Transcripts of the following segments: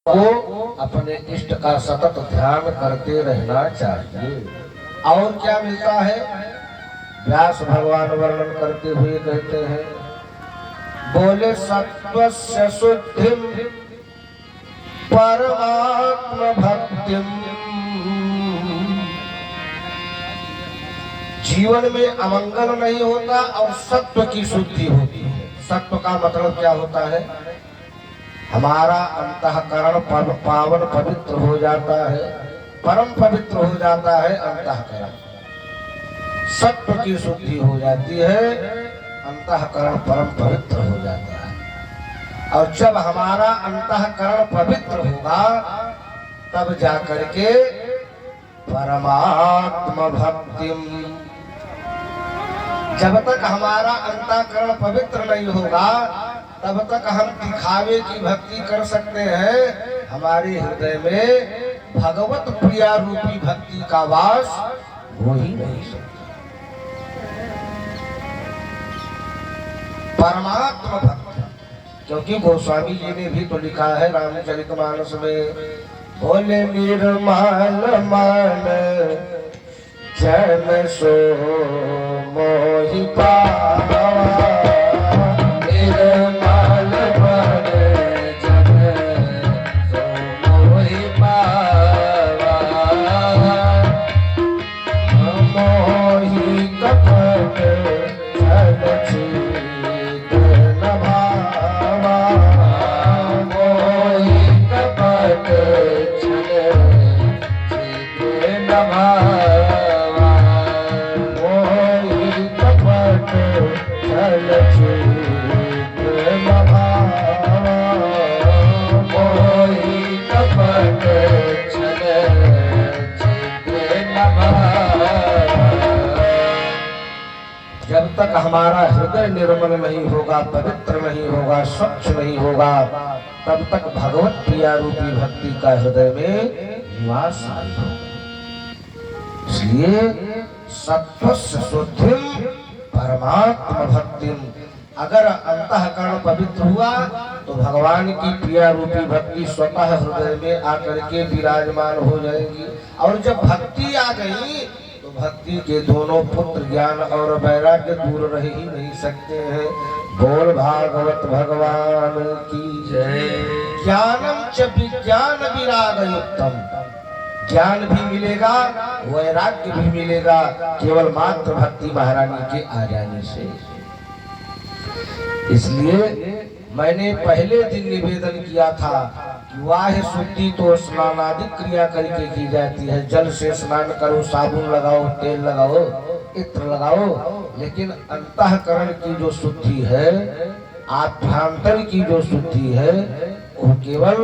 को अपने इष्ट का सतत ध्यान करते रहना चाहिए। और क्या मिलता है? व्यास भगवान वर्णन करते हुए कहते हैं, बोले सत्वस्य शुद्धिम परमात्म भक्तिम। जीवन में अमंगल नहीं होता और सत्व की शुद्धि होती है। सत्व का मतलब क्या होता है? हमारा अंतःकरण पावन पवित्र हो जाता है, परम पवित्र हो जाता है अंतःकरण। सत्व की शुद्धि हो जाती है, अंतःकरण परम पवित्र हो जाता है। और जब हमारा अंतःकरण पवित्र होगा तब जाकर के परमात्म भक्तिम। जब तक हमारा अंतःकरण पवित्र नहीं होगा तब तक हम दिखावे की भक्ति कर सकते हैं। हमारे हृदय में भगवत प्रिया रूपी भक्ति का वास हो ही नहीं सकता। परमात्मा भक्ति, क्योंकि गोस्वामी जी ने भी तो लिखा है रामचरितमानस में, बोले निर्मल मन जन सो मोहि पावा। जब तक हमारा हृदय निर्मल नहीं होगा, पवित्र नहीं होगा, स्वच्छ नहीं होगा, तब तक भगवत प्रिया रूपी भक्ति का हृदय में निवास नहीं होगा। इसलिए सत्वस्य शुद्धिम परमात्म भक्तिम। अगर अंतःकरण पवित्र हुआ तो भगवान की प्रिया रूपी भक्ति स्वतः हृदय में आकर के विराजमान हो जाएगी। और जब भक्ति आ गई तो भक्ति के दोनों पुत्र ज्ञान और वैराग्य दूर रह ही नहीं सकते हैं। बोल भागवत भगवान की जय। ज्ञानम च विज्ञान विराग युक्तम। ज्ञान भी मिलेगा, वैराग्य भी मिलेगा, केवल मात्र भक्ति महारानी के आ जाने से। इसलिए मैंने पहले दिन निवेदन किया था कि वाह शुद्धि तो स्नानादि क्रिया करके की जाती है। जल से स्नान करो, साबुन लगाओ, तेल लगाओ, इत्र लगाओ, लेकिन अंतःकरण की जो शुद्धि है, आभ्यंतर की जो शुद्धि है, वो केवल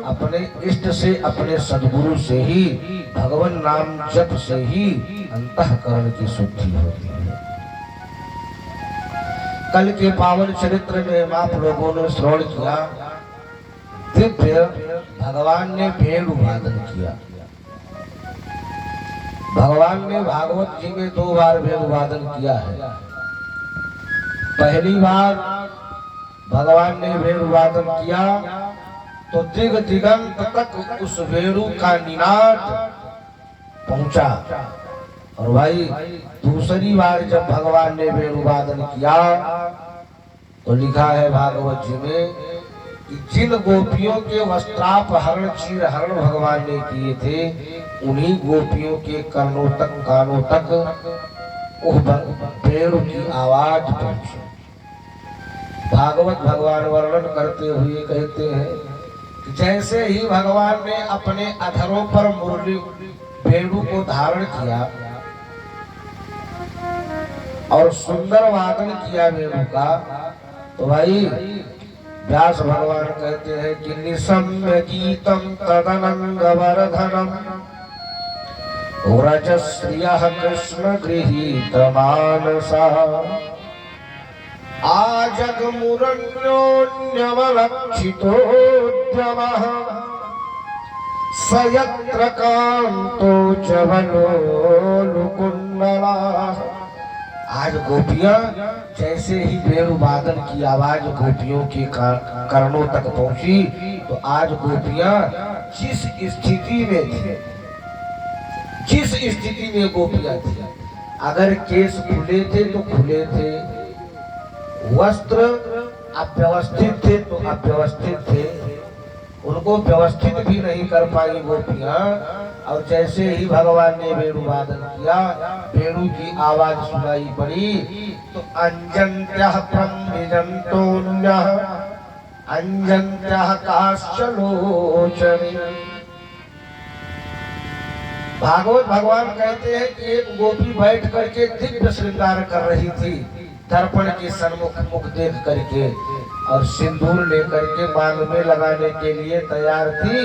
अपने इष्ट से, अपने सद्गुरु से ही, भगवान नाम जप से ही अंतःकरण की शुद्धि होती है। कल के पावन चरित्र में आप लोगों ने श्रवण किया, दिव्य भगवान ने भेड़ू वादन किया। भगवान ने भागवत जी में 2 बार भेड़ू वादन किया है। पहली बार भगवान ने भेड़ू वादन किया तो दिग दिगंत तक उस भेड़ू का निनाद पहुंचा। और भाई दूसरी बार जब भगवान ने भेड़ू वादन किया तो लिखा है भागवत जी में कि जिन गोपियों के वस्त्रापहरण चीर हरण भगवान ने किए थे, उन्हीं गोपियों के कानों तक भेड़ू की आवाज पहुंची। भागवत भगवान वर्णन करते हुए कहते हैं कि जैसे ही भगवान ने अपने अधरों पर मुरली भेड़ू को धारण किया और सुंदर वादन किया भेड़ू का, तो भाई व्यास भगवान कहते हैं कि निशम्य गीतम तदनंग वर्धनम व्रजश्रियः कृष्ण गृहीत मानसा आजगमुरन्योन्यवलक्षितोद्यमः स यत्र कान्तो च वनोऽनुकुण्डलाः। आज गोपियां जैसे ही बेणु वादन की आवाज गोपियों के कर्णों तक पहुंची, तो आज गोपियां जिस स्थिति में थी, जिस स्थिति में गोपियां थी, अगर केस खुले थे तो खुले थे, वस्त्र अव्यवस्थित थे तो अव्यवस्थित थे, उनको व्यवस्थित भी नहीं कर पाई गोपियां। और जैसे ही भगवान ने वेणु वादन किया, वेणु की आवाज सुनाई पड़ी, तो अंजन्त्यः प्रम्भिजन्तोऽन्यः अंजन्त्यः काश्चलोचने। भागवत भगवान कहते हैं कि एक गोपी बैठ करके दिव्य श्रृंगार कर रही थी, दर्पण के सन्मुख मुख देख करके, और सिंदूर लेकर के मांग में लगाने के लिए तैयार थी।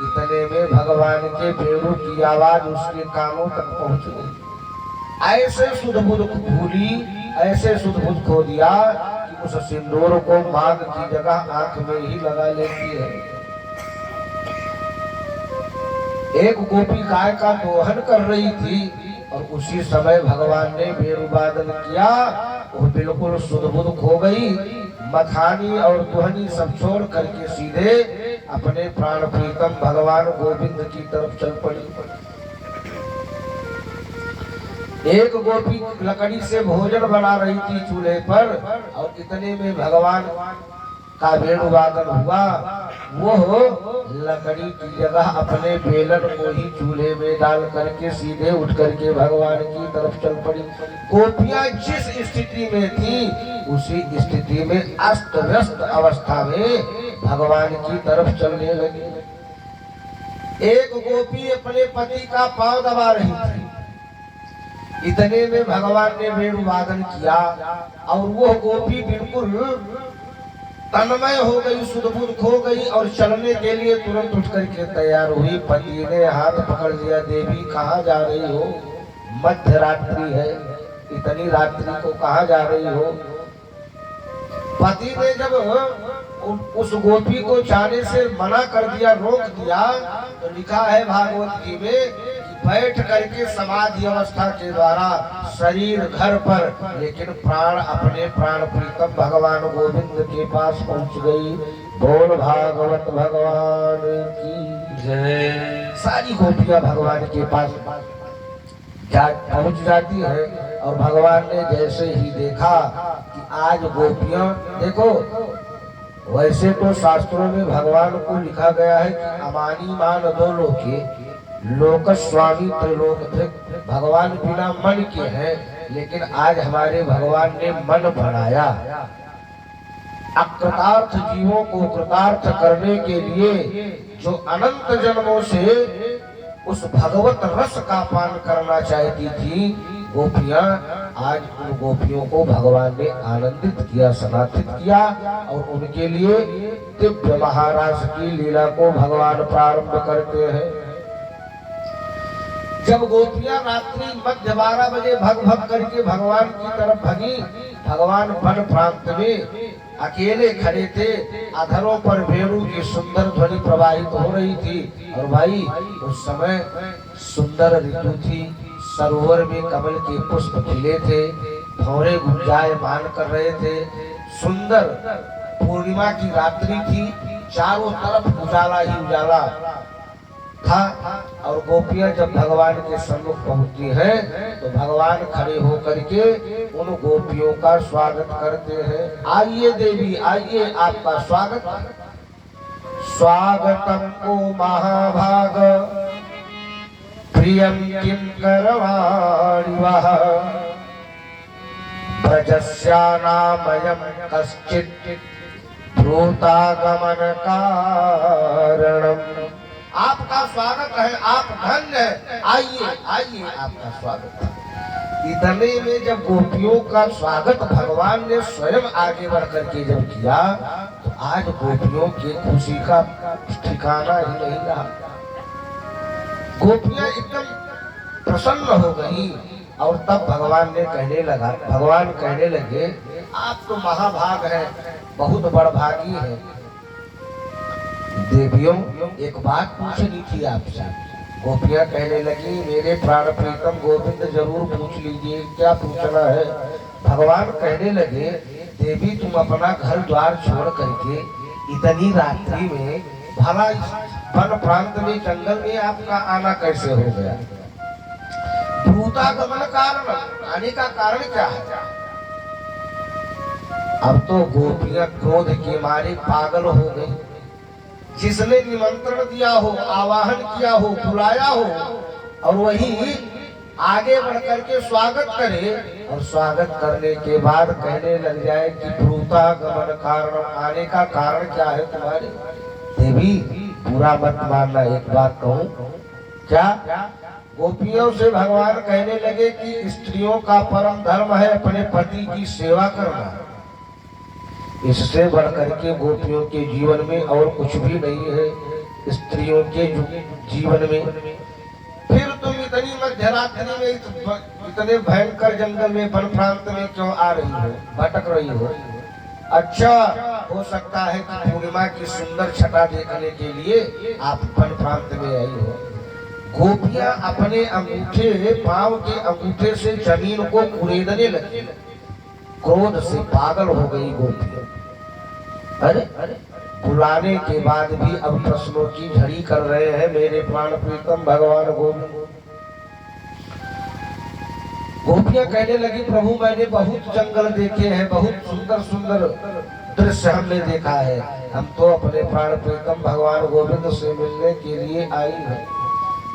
इतने में भगवान के वेणु की आवाज उसके कानों तक पहुंच गई। ऐसे सुध-बुध भूली, ऐसे सुध-बुध खो दिया कि उस सिंदूर को मांग की जगह आंख में ही लगा लेती है। एक गोपी गाय का दोहन कर रही थी और उसी समय भगवान ने वेणु वादन किया, वो बिल्कुल सुध-बुध खो गई। मखानी और दुहनी सब छोड़ करके सीधे अपने प्राण प्रीतम भगवान गोविंद की तरफ चल पड़ी। एक गोपी लकड़ी से भोजन बना रही थी चूल्हे पर, और इतने में भगवान का वेणु वादन हुआ। वो लकड़ी की जगह अपने बेलन को ही चूल्हे में डाल करके सीधे उठ करके भगवान की तरफ चल पड़ी। गोपियां जिस स्थिति में थी, उसी स्थिति में अस्त व्यस्त अवस्था में भगवान की तरफ चलने लगी। एक गोपी अपने पति का पांव दबा रही थी, इतने में भगवान ने वेणु वादन किया, और वो गोपी बिल्कुल तन्मय हो गई, सुध-बुध खो गई, और चलने के लिए तुरंत उठ करके तैयार हुई। पति ने हाथ पकड़ लिया, देवी कहाँ जा रही हो? मध्य रात्रि है, इतनी रात्रि को कहाँ जा रही हो? पति ने जब उस गोपी को जाने से मना कर दिया, रोक दिया, तो लिखा है भागवत जी में, बैठ करके समाधि अवस्था के द्वारा शरीर घर पर, लेकिन प्राण अपने प्राण प्रीतम भगवान गोविंद के पास पहुंच गई। बोल भागवत भगवान की जय। सारी गोपियां भगवान के पास पहुंच जाती है, और भगवान ने जैसे ही देखा कि आज गोपियां, देखो वैसे तो शास्त्रों में भगवान को लिखा गया है कि अमानी मान दो लोके लोक स्वामी त्रिलोक, भगवान बिना मन के हैं, लेकिन आज हमारे भगवान ने मन बनाया। अकृतार्थ जीवों को कृतार्थ करने के लिए जो अनंत जन्मों से उस भगवत रस का पान करना चाहती थी गोपियां, आज उन गोपियों को भगवान ने आनंदित किया, सनाथित किया, और उनके लिए दिव्य महाराज की लीला को भगवान प्रारंभ करते हैं। जब गोपियां रात्रि मध्य 12 बजे भग भग करके भगवान की तरफ भगी, भगवान वन प्रांत में अकेले खड़े थे, अधरों पर वेणु की सुंदर ध्वनि प्रवाहित हो रही थी। और भाई उस समय सुंदर ऋतु थी, सरोवर में कमल के पुष्प खिले थे, भौरे गुंजायमान कर रहे थे, सुंदर पूर्णिमा की रात्रि थी, चारों तरफ उजाला ही उजाला था। और गोपियां जब भगवान के सम्मुख पहुंचती हैं, तो भगवान खड़े होकर के उन गोपियों का स्वागत करते हैं। आइए देवी, आइए, आपका स्वागत। स्वागतम ओ महाभाग प्रियम किम करवाणि वः ब्रजस्यानामयं कश्चित् भूतागमन कारणम्। आपका स्वागत है, आप धन्य है, आइए आइए, आपका स्वागत है। इतने में जब गोपियों का स्वागत भगवान ने स्वयं आगे बढ़ करके जब किया, तो आज गोपियों की खुशी का ठिकाना ही नहीं रहा। गोपियां एकदम प्रसन्न हो गई, और तब भगवान कहने लगे, आप तो महाभाग हैं, बहुत बड़भागी हैं। देवियों, एक बात पूछनी थी आपसे। गोपियां कहने लगी मेरे प्राण प्रीतम गोविंद जरूर पूछ लीजिए क्या पूछना है। भगवान कहने लगे देवी तुम अपना घर द्वार छोड़ करके इतनी रात्रि में भला इस वन प्रांत में जंगल में आपका आना कैसे हो गया। भूतागमन कारण आने का कारण क्या है। अब तो गोपियां क्रोध के मारे पागल हो गई। जिसने निमंत्रण दिया हो आवाहन किया हो बुलाया हो और वही आगे बढ़ करके स्वागत करे और स्वागत करने के बाद कहने लग जाए कि भूतागमन कारण आने का कारण क्या है तुम्हारे। देवी बुरा मत मानना एक बात कहूं क्या। गोपियों से भगवान कहने लगे कि स्त्रियों का परम धर्म है अपने पति की सेवा करना। इससे बढ़कर के गोपियों के जीवन में और कुछ भी नहीं है स्त्रियों के जीवन में। फिर तुम इतनी मध्यरात्रि में इतने भयंकर जंगल में वन प्रांत में क्यों आ रही हो भटक रही हो। अच्छा हो सकता है कि पूर्णिमा की सुंदर छटा देखने के लिए आप वन प्रांत में आई हो। गोपियां अपने अंगूठे पांव के अंगूठे से जमीन को कुरेदने लगी। क्रोध से पागल हो गई गोपियां। अरे बुलाने के बाद भी अब प्रश्नों की झड़ी कर रहे हैं मेरे प्राण प्रीतम भगवान गोविंद। गोपियां कहने लगी प्रभु मैंने बहुत जंगल देखे हैं बहुत सुंदर सुंदर दृश्य हमने देखा है। हम तो अपने प्राण प्रीतम भगवान गोविंद से मिलने के लिए आई हैं।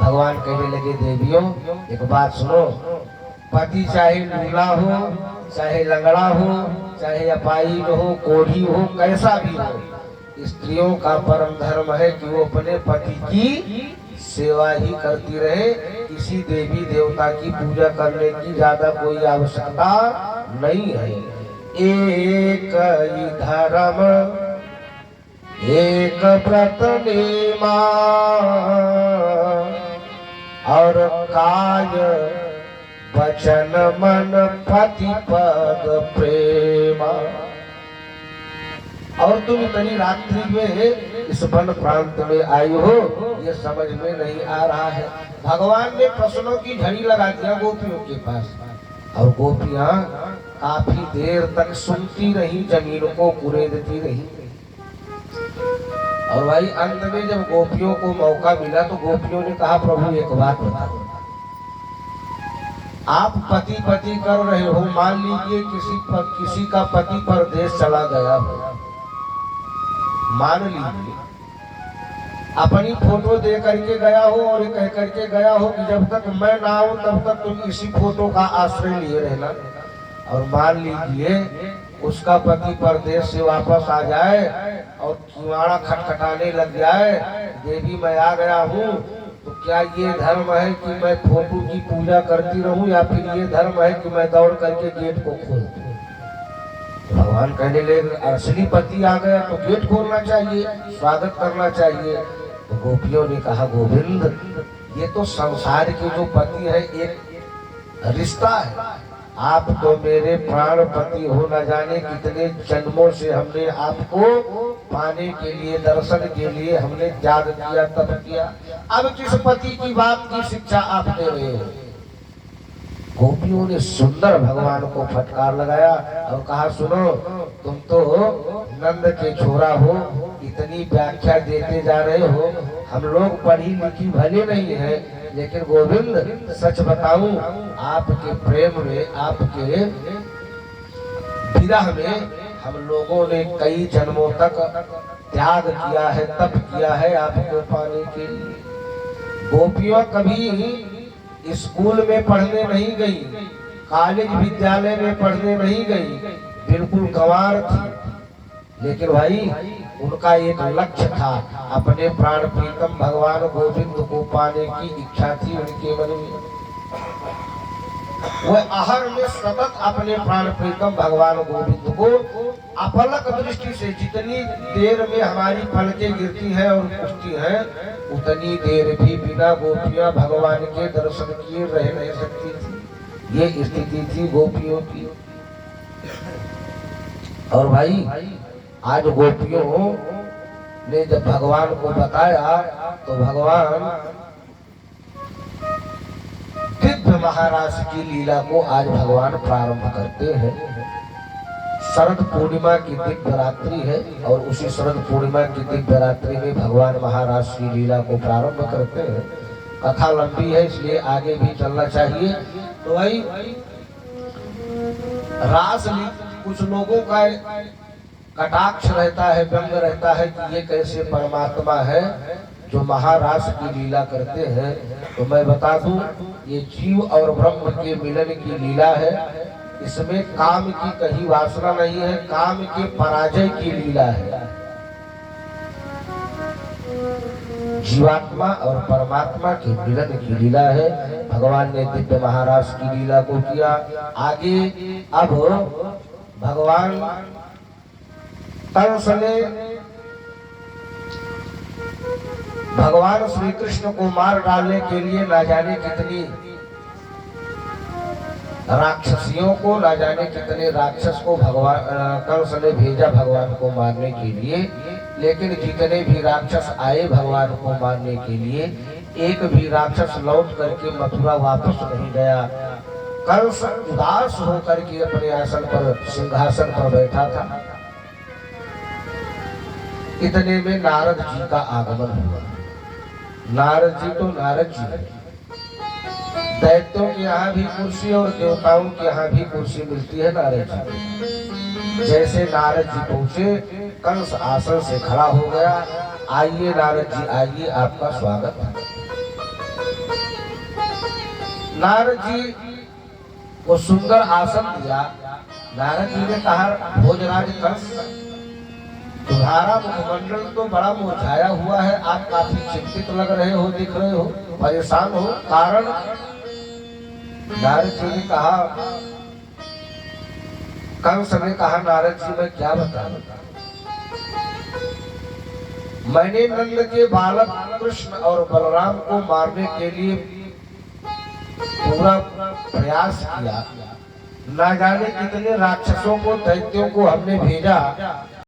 भगवान कहने लगे देवियों एक बात सुनो। पति चाहे लूला हो चाहे लंगड़ा हो चाहे अपाई हो कोढ़ी हो कैसा भी हो स्त्रियों का परम धर्म है कि वो अपने पति की सेवा ही करती रहे। किसी देवी देवता की पूजा करने की ज्यादा कोई आवश्यकता नहीं है। एक ही धर्म एक व्रत नेमा और काय वचन मन पति पद प्रेमा। और तुम इतनी रात्रि में इस वन प्रांत में आई हो ये समझ में नहीं आ रहा है। भगवान ने प्रश्नों की झड़ी लगा दिया गोपियों के पास और गोपियां काफी देर तक सुनती रही जमीन को कुरेदती रही। और भाई अंत में जब गोपियों को मौका मिला तो गोपियों ने कहा प्रभु एक बात बताओ। आप पति पति कर रहे हो मान लीजिए किसी का पति परदेश चला गया हो मान लीजिए अपनी फोटो दे करके गया हो और कह करके गया हो कि जब तक मैं ना आऊं तब तक तुम इसी फोटो का आश्रय लिए रहना। और मान लीजिए उसका पति परदेश से वापस आ जाए और किवाड़ा खटखटाने लग जाए देवी मैं आ गया हूँ तो क्या ये धर्म है कि मैं फोटो की पूजा करती रहूं या फिर ये धर्म है कि मैं दौड़ करके गेट को खोल दूं। भगवान कहने लगे असली पति आ गया तो गेट खोलना चाहिए स्वागत करना चाहिए। तो गोपियों ने कहा गोविंद ये तो संसार के जो पति है एक रिश्ता है। आप तो मेरे प्राण पति हो न जाने कितने जन्मों से हमने आपको पाने के लिए दर्शन के लिए हमने त्याग किया तप किया। अब किस पति की बात की शिक्षा आप दे रहे हो। गोपियों ने सुंदर भगवान को फटकार लगाया और कहा सुनो तुम तो नंद के छोरा हो इतनी व्याख्या देते जा रहे हो। हम लोग पढ़ी लिखी भले नहीं है लेकिन गोविंद सच बताऊं आपके प्रेम में आपके विरह में हम लोगों ने कई जन्मों तक त्याग किया है तप किया है आपको पाने के लिए। गोपियों कभी स्कूल में पढ़ने नहीं गई कॉलेज विद्यालय में पढ़ने नहीं गई बिल्कुल गंवार थी लेकिन भाई उनका एक लक्ष्य था अपने प्राण प्रीतम भगवान गोविंद को पाने की इच्छा थी उनके मन में। वह आहर में सतत अपने प्राण प्रीतम भगवान गोविंद को अपलक दृष्टि से जितनी देर में हमारी पलकें गिरती हैं और उठती हैं उतनी देर भी बिना गोपियां भगवान के दर्शन किए रह नहीं सकती थी। ये स्थिति थी गोपियों की। और भाई आज गोपियों ने जब भगवान को बताया तो भगवान महाराज की लीला को आज भगवान प्रारंभ करते हैं। शरद पूर्णिमा की दिव्य रात्रि है और उसी शरद पूर्णिमा की दिव्य रात्रि में भगवान महाराज की लीला को प्रारंभ करते हैं। कथा लंबी है इसलिए आगे भी चलना चाहिए। तो भाई रास कुछ लोगों का कटाक्ष रहता है, व्यंग रहता है कि ये कैसे परमात्मा है जो महारास की लीला करते हैं। तो मैं बता दूं, ये जीव और ब्रह्म के मिलन की लीला है। इसमें काम की कहीं वासना नहीं है, काम के पराजय की लीला है। जीवात्मा और परमात्मा के मिलन की लीला है। भगवान ने दिव्य महाराज की लीला को किया। आगे अब भगवान कंस ने भगवान श्री कृष्ण को मार डालने के लिए ना जाने कितनी राक्षसियों को, ना जाने कितने राक्षस को भगवान कंस ने भेजा भगवान को मारने के लिए। लेकिन जितने भी राक्षस आए भगवान को मारने के लिए, एक भी राक्षस लौट करके मथुरा वापस नहीं गया। कंस उदास होकर के अपने आसन पर, सिंहासन पर बैठा था। इतने में नारद जी का आगमन हुआ। नारद जी तो नारद जी, दैत्यों के यहाँ भी कुर्सी और देवताओं के यहाँ भी कुर्सी मिलती है नारद जी। जैसे नारद जी पहुंचे, कंस आसन से खड़ा हो गया। आइए नारद जी आइए, आपका स्वागत है। नारद जी को सुंदर आसन दिया। नारद जी ने कहा, भोजराज कंस, तुम्हारा मुखमंडल तो बड़ा मुरझाया हुआ है, आप काफी चिंतित लग रहे हो, दिख रहे हो, परेशान हो, कारण? नारद जी ने कहा, कंस ने कहा, नारद जी मैं क्या बताऊं, मैंने नंद के बालक कृष्ण और बलराम को मारने के लिए पूरा प्रयास किया। ना जाने कितने राक्षसों को, दैत्यों को हमने भेजा।